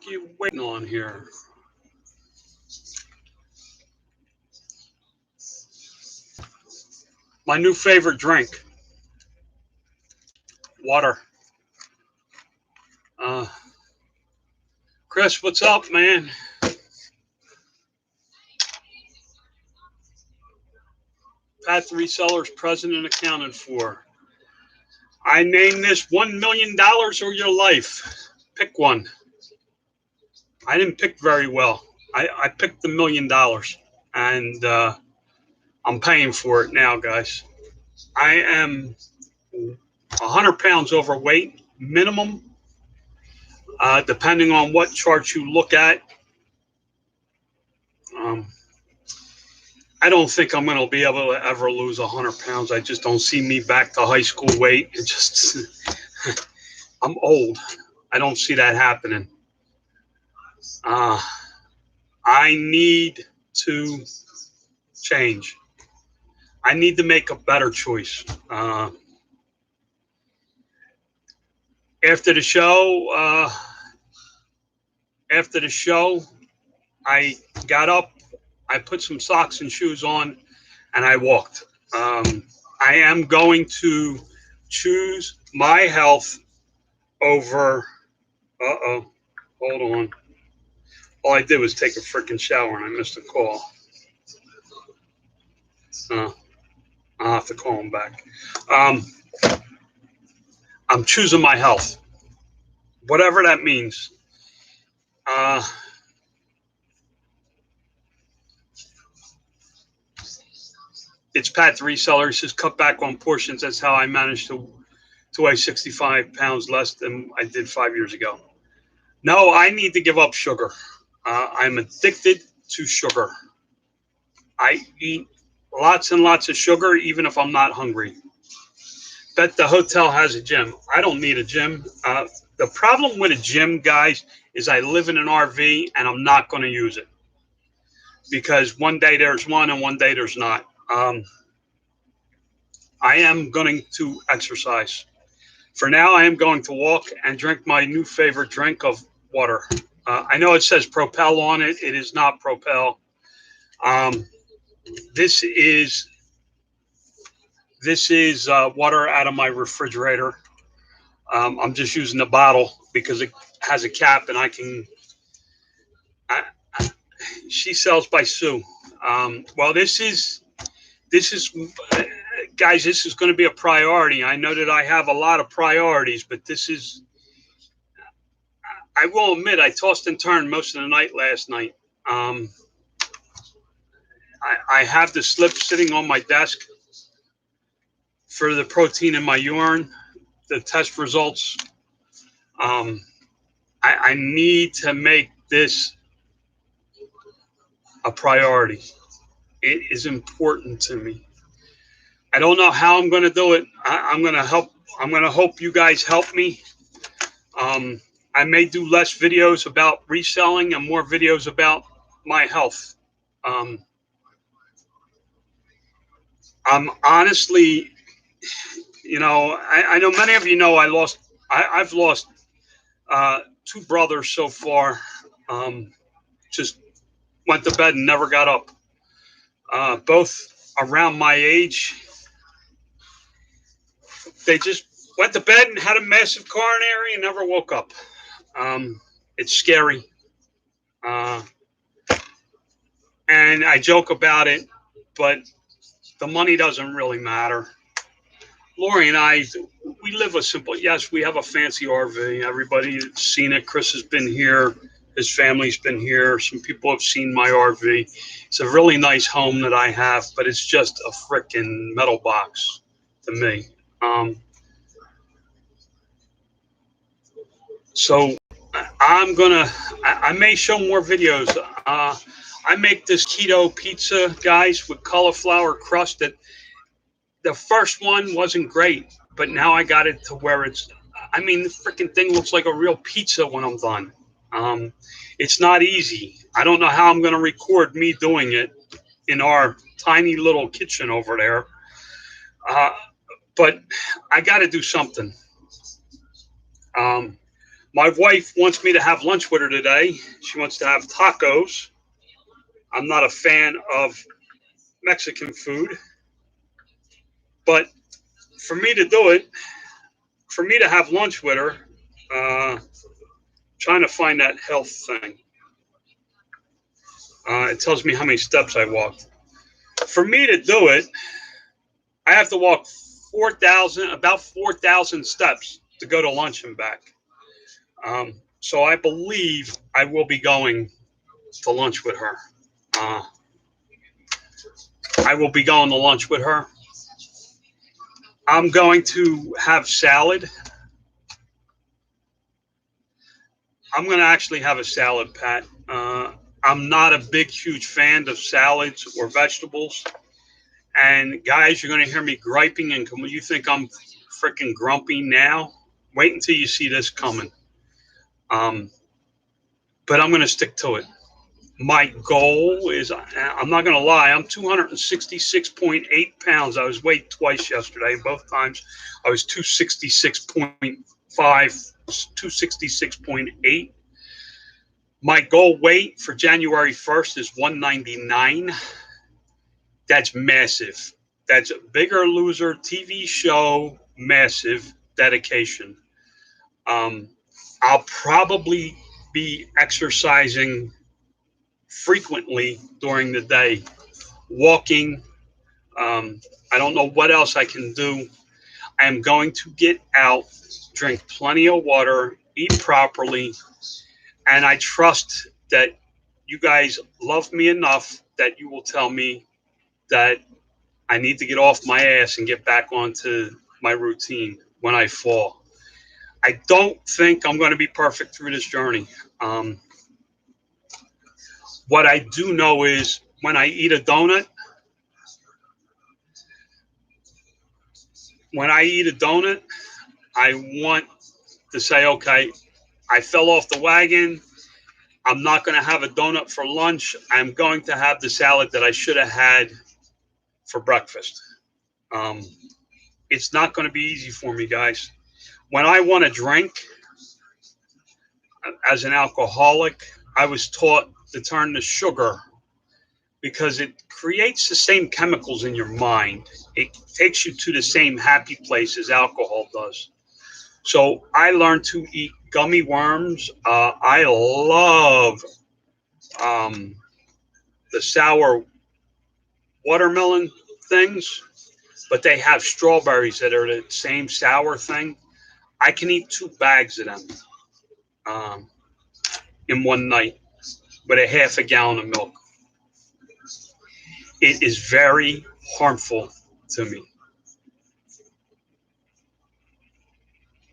you waiting on here? My new favorite drink, water. Uh, Chris, what's up, man? Pat the Reseller's president accounted for. I name this $1 million or your life. Pick one. I didn't pick very well. I picked the $1 million, and I'm paying for it now, guys. I am 100 pounds overweight, minimum, depending on what chart you look at. Um, I don't think I'm going to be able to ever lose 100 pounds. I just don't see me back to high school weight. It just, I'm old. I don't see that happening. I need to change. I need to make a better choice. After the show, I got up, I put some socks and shoes on, and I walked. I am going to choose my health over. Hold on. All I did was take a freaking shower and I missed a call. I'll have to call him back. I'm choosing my health, whatever that means. It's Pat the Reseller. He says, cut back on portions. That's how I managed to weigh 65 pounds less than I did 5 years ago. No, I need to give up sugar. I'm addicted to sugar. I eat lots and lots of sugar, even if I'm not hungry. Bet the hotel has a gym. I don't need a gym. The problem with a gym, guys, is I live in an RV and I'm not going to use it because one day there's one and one day there's not. I am going to exercise. For now, I am going to walk and drink my new favorite drink of water. I know it says Propel on it. It is not Propel. This is water out of my refrigerator. I'm just using the bottle because it has a cap and I can. She sells by Sue. Well, this is guys. This is going to be a priority. I know that I have a lot of priorities, but this is. I will admit I tossed and turned most of the night last night. I have the slip sitting on my desk for the protein in my urine, the test results. I need to make this a priority. It is important to me. I don't know how I'm going to do it. I'm going to help. I'm going to hope you guys help me. I may do less videos about reselling and more videos about my health. I'm honestly, I know many of you know I've lost 2 brothers so far. Just went to bed and never got up. Both around my age. They just went to bed and had a massive coronary and never woke up. It's scary. And I joke about it, but the money doesn't really matter. Lori and I, we live a simple, yes, we have a fancy RV. Everybody's seen it. Chris has been here. His family's been here. Some people have seen my RV. It's a really nice home that I have, but it's just a freaking metal box to me. So I may show more videos. I make this keto pizza, guys, with cauliflower crust. That the first one wasn't great, but now I got it to where the freaking thing looks like a real pizza when I'm done. It's not easy. I don't know how I'm going to record me doing it in our tiny little kitchen over there. But I got to do something. My wife wants me to have lunch with her today. She wants to have tacos. I'm not a fan of Mexican food, but for me to do it, for me to have lunch with her, uh, trying to find that health thing. It tells me how many steps I walked. For me to do it, I have to walk 4,000, about 4,000 steps to go to lunch and back. So I believe I will be going to lunch with her. Uh, I will be going to lunch with her. I'm going to have salad. I'm going to actually have a salad, Pat. I'm not a big, huge fan of salads or vegetables. And guys, you're going to hear me griping, and you think I'm freaking grumpy now? Wait until you see this coming. But I'm going to stick to it. My goal is, I'm not going to lie, I'm 266.8 pounds. I was weighed twice yesterday. Both times I was 266.5, 266.8. My goal weight for January 1st is 199. That's massive. That's a Bigger Loser TV show, massive dedication. I'll probably be exercising frequently during the day, walking. I don't know what else I can do. I am going to get out, drink plenty of water, eat properly, and I trust that you guys love me enough that you will tell me that I need to get off my ass and get back onto my routine when I fall. I don't think I'm going to be perfect through this journey. What I do know is when I eat a donut, I want to say, okay, I fell off the wagon. I'm not going to have a donut for lunch. I'm going to have the salad that I should have had for breakfast. Um, it's not going to be easy for me, guys. When I want to drink, as an alcoholic, I was taught to turn to sugar because it creates the same chemicals in your mind. It takes you to the same happy place as alcohol does. So I learned to eat gummy worms. I love um, the sour watermelon things, but they have strawberries that are the same sour thing. I can eat 2 bags of them um, in one night with a half a gallon of milk. It is very harmful to me.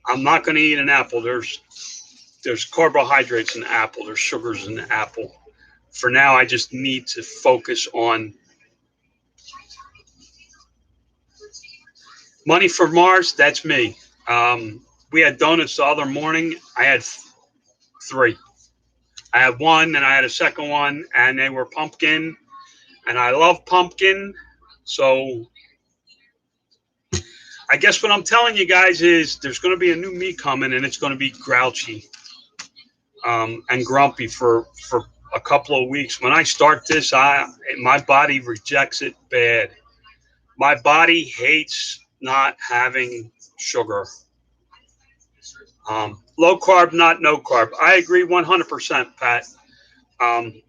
I'm not going to eat an apple. There's carbohydrates in the apple. There's sugars in the apple. For now, I just need to focus on money for Mars. That's me. We had donuts the other morning. I had 3. I had one, and I had a second one, and they were pumpkin, and I love pumpkin. So I guess what I'm telling you guys is there's going to be a new me coming, and it's going to be grouchy and grumpy for a couple of weeks. When I start this, my body rejects it bad. My body hates not having sugar. Low carb, not no carb. I agree 100%, Pat. Um,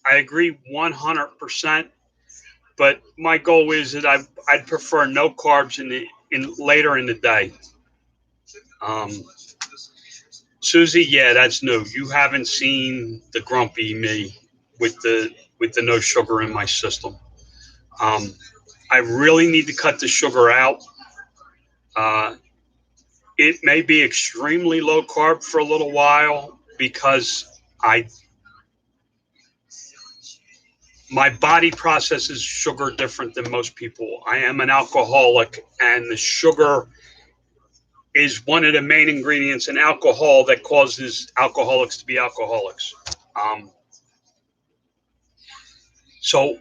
I agree 100%. But my goal is that I'd prefer no carbs in later in the day. Um, Susie, yeah, that's new. You haven't seen the grumpy me with the no sugar in my system. Um, I really need to cut the sugar out. Uh, it may be extremely low carb for a little while because my body processes sugar different than most people. I am an alcoholic, and the sugar is one of the main ingredients in alcohol that causes alcoholics to be alcoholics. So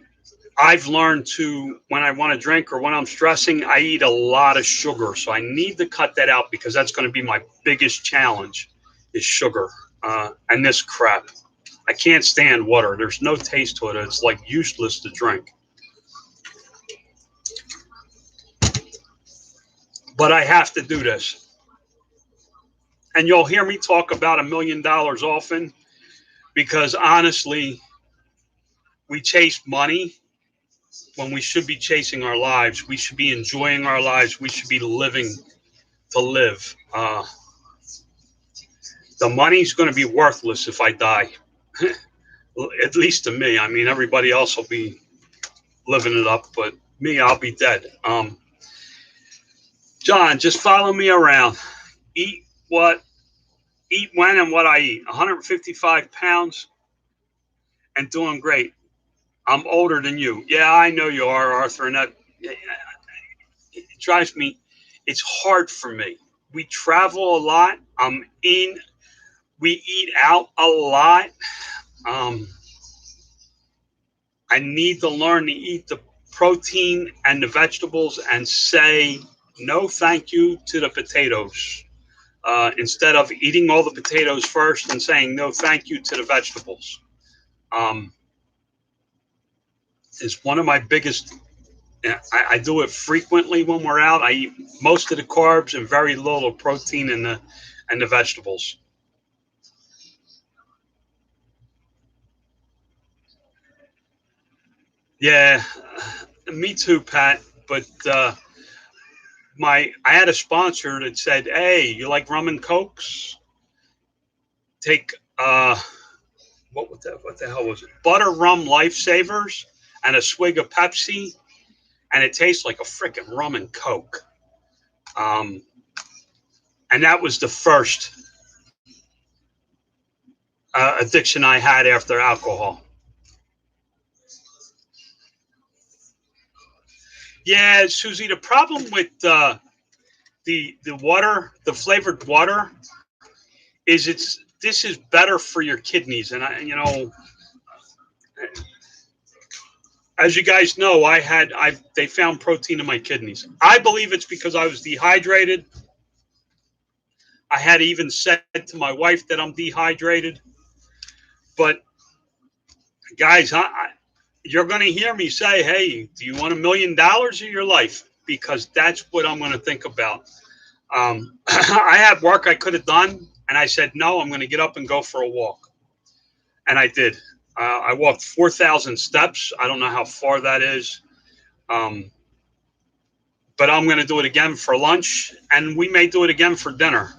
I've learned to, when I want to drink or when I'm stressing, I eat a lot of sugar. So I need to cut that out because that's going to be my biggest challenge is sugar and this crap. I can't stand water. There's no taste to it. It's like useless to drink. But I have to do this. And you'll hear me talk about $1 million often because honestly, we chase money when we should be chasing our lives. We should be enjoying our lives. We should be living to live. The money's going to be worthless if I die, at least to me. I mean, everybody else will be living it up, but me, I'll be dead. John, just follow me around. Eat what, eat when and what I eat. 155 pounds and doing great. I'm older than you. Yeah, I know you are, Arthur, and that it drives me. It's hard for me. We travel a lot. We eat out a lot. Um, I need to learn to eat the protein and the vegetables and say no thank you to the potatoes. Instead of eating all the potatoes first and saying no thank you to the vegetables. Is one of my biggest. I do it frequently when we're out. I eat most of the carbs and very little protein in the vegetables. Yeah, me too, Pat. But I had a sponsor that said, "Hey, you like rum and cokes? Take what the hell was it? Butter rum lifesavers and a swig of Pepsi, and it tastes like a freaking rum and coke." Um, and that was the first addiction I had after alcohol. Yeah, Susie. The problem with the water, the flavored water, is this is better for your kidneys. And as you guys know, they found protein in my kidneys. I believe it's because I was dehydrated. I had even said to my wife that I'm dehydrated. But guys, you're going to hear me say, "Hey, do you want $1 million in your life?" Because that's what I'm going to think about. I had work I could have done, and I said, "No, I'm going to get up and go for a walk." And I did. I walked 4,000 steps. I don't know how far that is. Um, but I'm going to do it again for lunch, and we may do it again for dinner.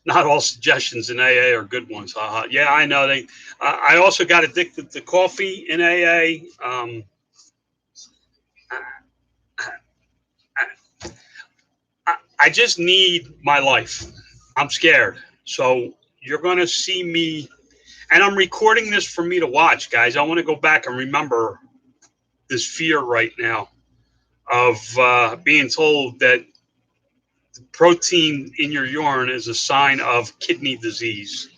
Not all suggestions in AA are good ones. Yeah, I know. I also got addicted to coffee in AA. I just need my life. I'm scared. So you're going to see me, and I'm recording this for me to watch, guys. I want to go back and remember this fear right now of being told that protein in your urine is a sign of kidney disease.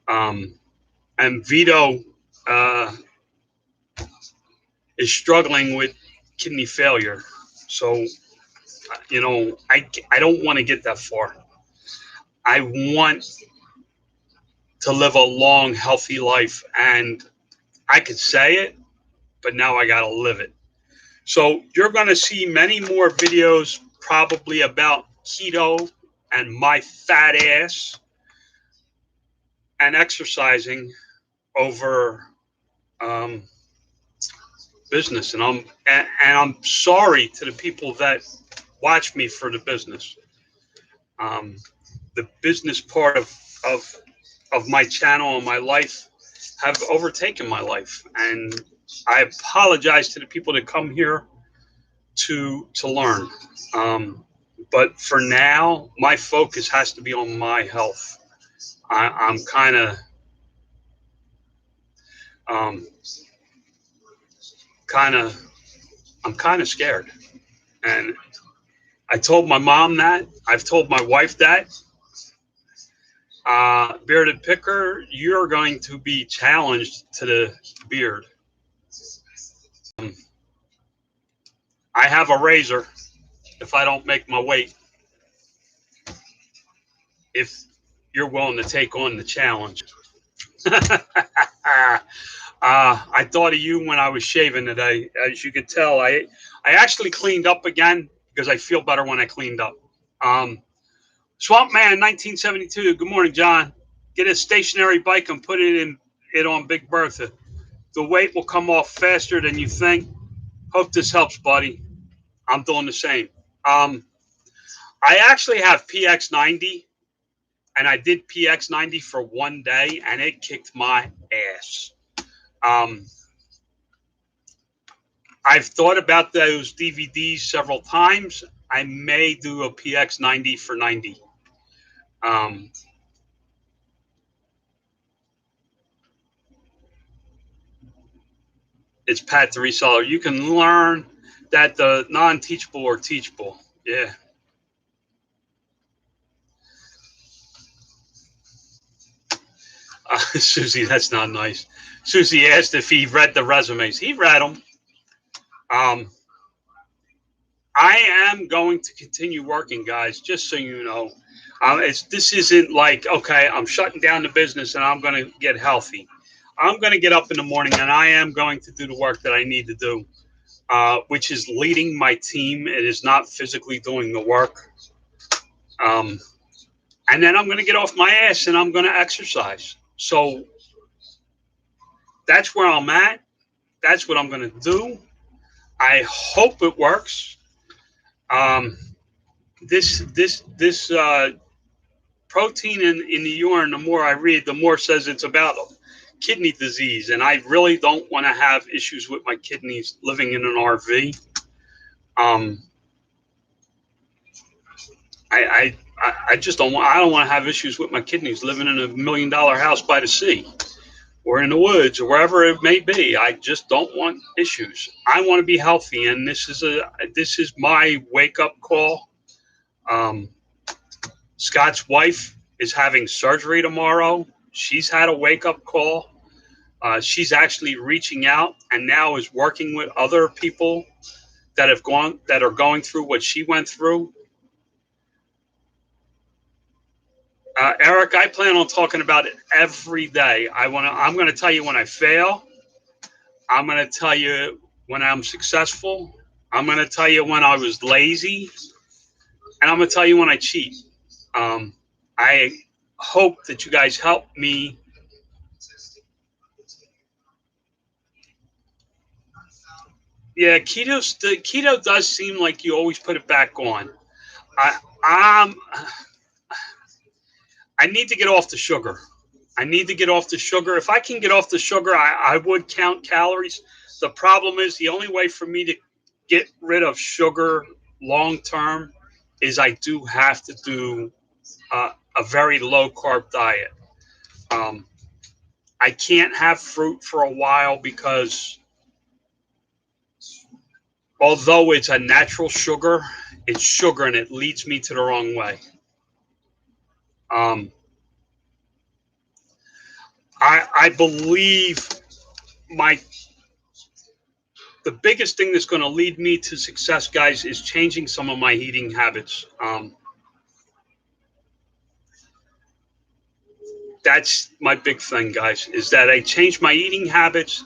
And Vito is struggling with kidney failure. So, I don't want to get that far. I want to live a long, healthy life. And I could say it, but now I got to live it. So you're going to see many more videos probably about keto and my fat ass and exercising over business. And I'm sorry to the people that watch me for the business. The business part of my channel and my life have overtaken my life, and I apologize to the people that come here to learn. But for now, my focus has to be on my health. I'm kind of um, kind of I'm kind of scared, and I told my mom that. I've told my wife that. Bearded picker, you're going to be challenged to the beard. I have a razor if I don't make my weight. If you're willing to take on the challenge. I thought of you when I was shaving today. As you could tell, I actually cleaned up again because I feel better when I cleaned up. Swamp Man 1972. Good morning, John. Get a stationary bike and put it on Big Bertha. The weight will come off faster than you think. Hope this helps, buddy. I'm doing the same. I actually have PX90, and I did PX90 for one day, and it kicked my ass. I've thought about those DVDs several times. I may do a PX90 for 90. It's Pat the Reseller. You can learn that the non-teachable are teachable. Yeah. Susie, that's not nice. Susie asked if he read the resumes. He read them. I am going to continue working, guys, just so you know. This isn't like, okay, I'm shutting down the business and I'm going to get healthy. I'm going to get up in the morning and I am going to do the work that I need to do, which is leading my team. It is not physically doing the work. And then I'm going to get off my ass and I'm going to exercise. So that's where I'm at. That's what I'm going to do. I hope it works. This protein in the urine, the more I read, the more says it's about kidney disease. And I really don't want to have issues with my kidneys living in an RV. I just don't want to have issues with my kidneys living in $1 million house by the sea or in the woods or wherever it may be. I just don't want issues. I want to be healthy, and this is my wake-up call. Scott's wife is having surgery tomorrow. She's had a wake-up call. She's actually reaching out and now is working with other people that are going through what she went through. Eric, I plan on talking about it every day. I'm going to tell you when I fail. I'm going to tell you when I'm successful. I'm going to tell you when I was lazy. And I'm going to tell you when I cheat. I hope that you guys help me. Yeah, keto does seem like you always put it back on. I need to get off the sugar. I need to get off the sugar. If I can get off the sugar, I would count calories. The problem is the only way for me to get rid of sugar long term is I do have to do a very low carb diet. I can't have fruit for a while because although it's a natural sugar, it's sugar and it leads me to the wrong way. I believe the biggest thing that's going to lead me to success, guys, is changing some of my eating habits. That's my big thing, guys, is that I change my eating habits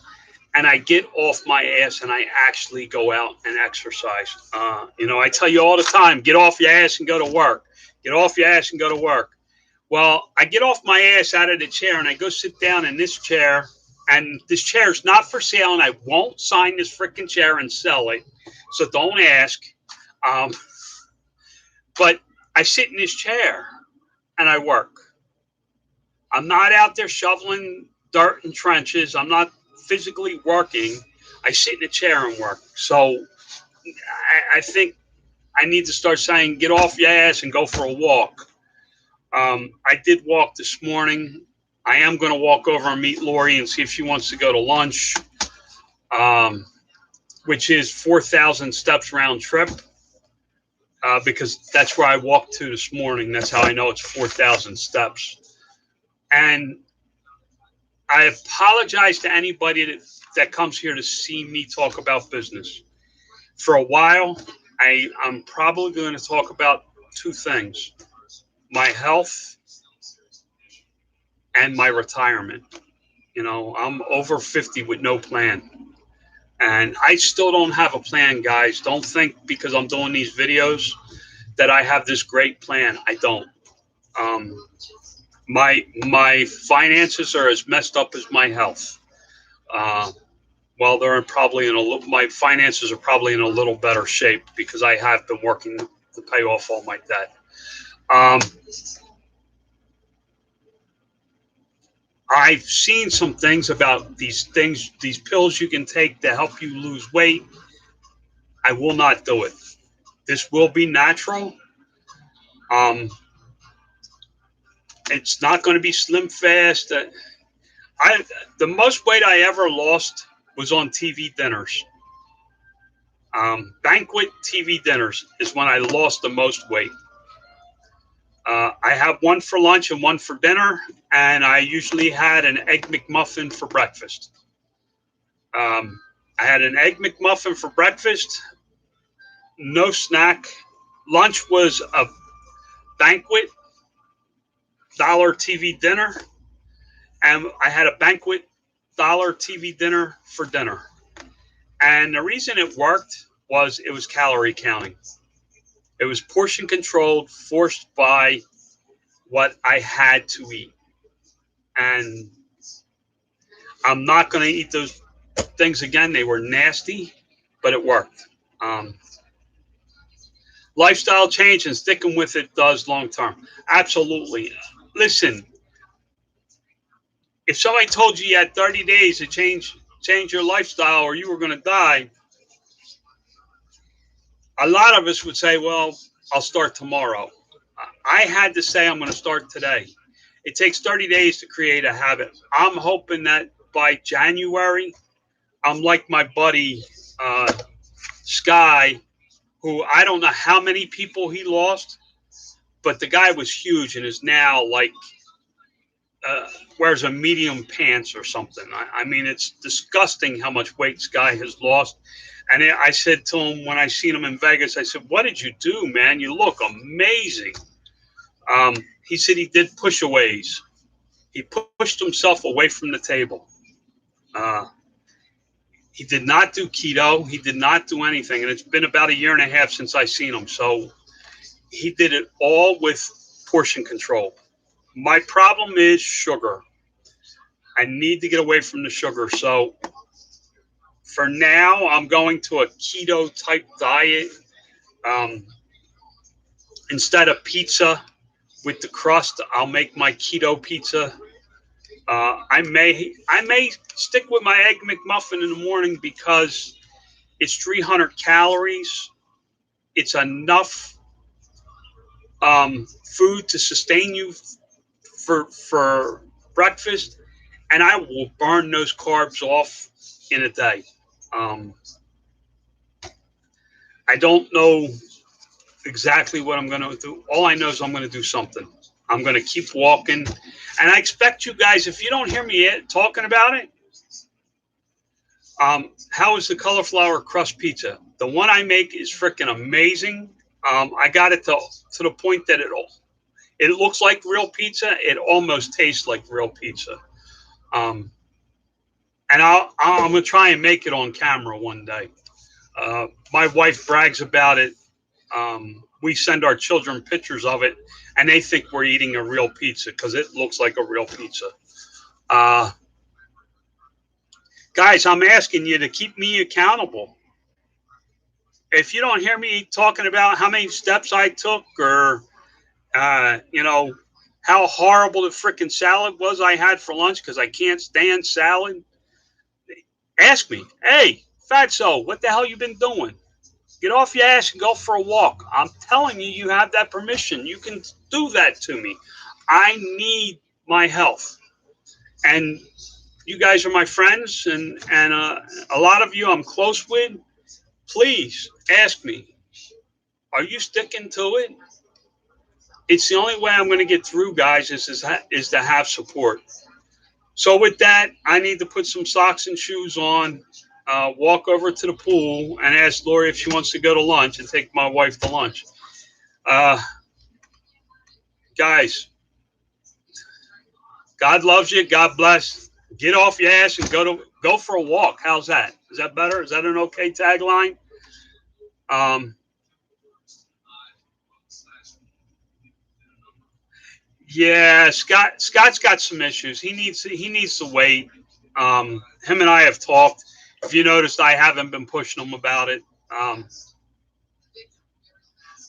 and I get off my ass and I actually go out and exercise. I tell you all the time, get off your ass and go to work. Get off your ass and go to work. Well, I get off my ass out of the chair and I go sit down in this chair, and this chair is not for sale, and I won't sign this freaking chair and sell it. So don't ask. But I sit in this chair and I work. I'm not out there shoveling dirt in trenches. I'm not physically working. I sit in a chair and work. So I think I need to start saying, get off your ass and go for a walk. I did walk this morning. I am going to walk over and meet Lori and see if she wants to go to lunch, which is 4,000 steps round trip, because that's where I walked to this morning. That's how I know it's 4,000 steps. And I apologize to anybody that comes here to see me talk about business. For a while, I'm probably going to talk about two things: my health and my retirement. I'm over 50 with no plan. And I still don't have a plan, guys. Don't think because I'm doing these videos that I have this great plan. I don't. Um, my finances are as messed up as my health. Uh, well, my finances are probably in a little better shape because I have been working to pay off all my debt. Um, I've seen some things about these pills you can take to help you lose weight. I will not do it. This will be natural. Um, it's not going to be slim fast. I The most weight I ever lost was on TV dinners. Banquet TV dinners is when I lost the most weight. I have one for lunch and one for dinner, and I usually had an egg McMuffin for breakfast. I had an egg McMuffin for breakfast, no snack. Lunch was a banquet dollar TV dinner, and I had a banquet dollar TV dinner for dinner. And the reason it worked was it was calorie counting. It was portion controlled, forced by what I had to eat. And I'm not going to eat those things again. They were nasty, but it worked. Um, Lifestyle change and sticking with it does long term. Absolutely. Listen, if somebody told you had 30 days to change your lifestyle or you were going to die, a lot of us would say, well, I'll start tomorrow. I had to say I'm going to start today. It takes 30 days to create a habit. I'm hoping that by January, I'm like my buddy Sky, who I don't know how many people he lost, but the guy was huge and is now like wears a medium pants or something. I mean, it's disgusting how much weight Sky has lost. And I said to him when I seen him in Vegas, I said, "What did you do, man? You look amazing." He said he did push-aways. He pushed himself away from the table. Uh, he did not do keto. He did not do anything. And it's been about a year and a half since I seen him. So he did it all with portion control. My problem is sugar. I need to get away from the sugar. So for now, I'm going to a keto type diet. Um, Instead of pizza with the crust, I'll make my keto pizza. I may stick with my egg McMuffin in the morning because it's 300 calories. It's enough food to sustain you for breakfast, and I will burn those carbs off in a day. Um, I don't know exactly what I'm going to do. All I know is I'm going to do something. I'm going to keep walking. And I expect you guys, if you don't hear me yet talking about it, how is the cauliflower crust pizza? The one I make is freaking amazing. I got it to the point that it looks like real pizza. It almost tastes like real pizza. Um, and I'm going to try and make it on camera one day. My wife brags about it. We send our children pictures of it, and they think we're eating a real pizza because it looks like a real pizza. Guys, I'm asking you to keep me accountable. If you don't hear me talking about how many steps I took or, how horrible the freaking salad was I had for lunch because I can't stand salad, ask me, hey, Fatso, what the hell you been doing? Get off your ass and go for a walk. I'm telling you, you have that permission. You can do that to me. I need my health. And you guys are my friends, and a lot of you I'm close with. Please ask me, are you sticking to it? It's the only way I'm going to get through, guys, is to have support. So with that, I need to put some socks and shoes on, walk over to the pool, and ask Lori if she wants to go to lunch and take my wife to lunch. Uh, guys, God loves you. God bless. Get off your ass and go for a walk. How's that? Is that better? Is that an okay tagline? Um, yeah, Scott's got some issues. He needs to wait. Him and I have talked. If you noticed, I haven't been pushing him about it. Um,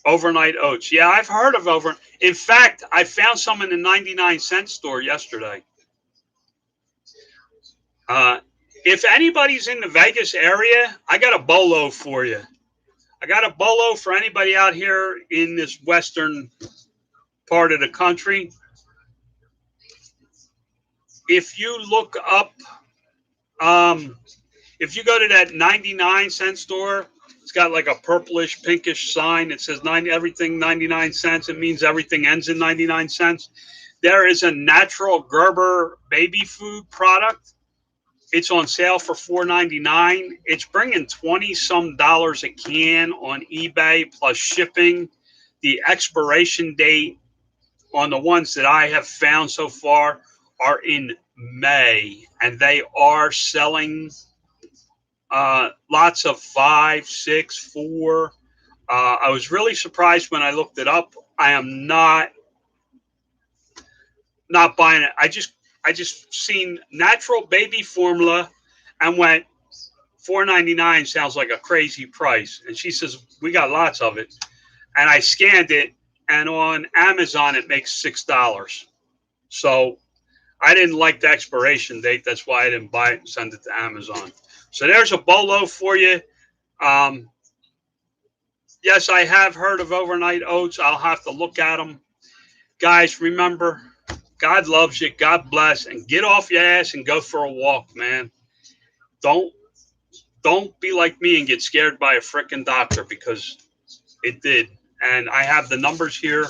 Overnight oats. Yeah, I've heard of over. In fact, I found some in the 99-cent store yesterday. Uh, if anybody's in the Vegas area, I got a bolo for you. I got a bolo for anybody out here in this western part of the country. If you look up, um, if you go to that 99-cent store, it's got like a purplish, pinkish sign. It says everything 99 cents. It means everything ends in 99 cents. There is a natural Gerber baby food product. It's on sale for $4.99. It's bringing 20 some dollars a can on eBay plus shipping. The expiration date on the ones that I have found so far are in May, and they are selling lots of 5, 6, 4. I was really surprised when I looked it up. I am not buying it. I just seen natural baby formula and went $4.99 sounds like a crazy price. And she says we got lots of it. And I scanned it, and on Amazon it makes $6. So I didn't like the expiration date. That's why I didn't buy it and send it to Amazon. So there's a bolo for you. Um, yes, I have heard of overnight oats. I'll have to look at them. Guys, remember, God loves you. God bless. And get off your ass and go for a walk, man. Don't don't be like me and get scared by a freaking doctor, because it did. And I have the numbers here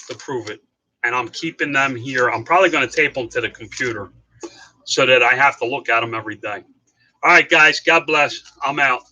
to prove it. And I'm keeping them here. I'm probably going to tape them to the computer so that I have to look at them every day. All right, guys. God bless. I'm out.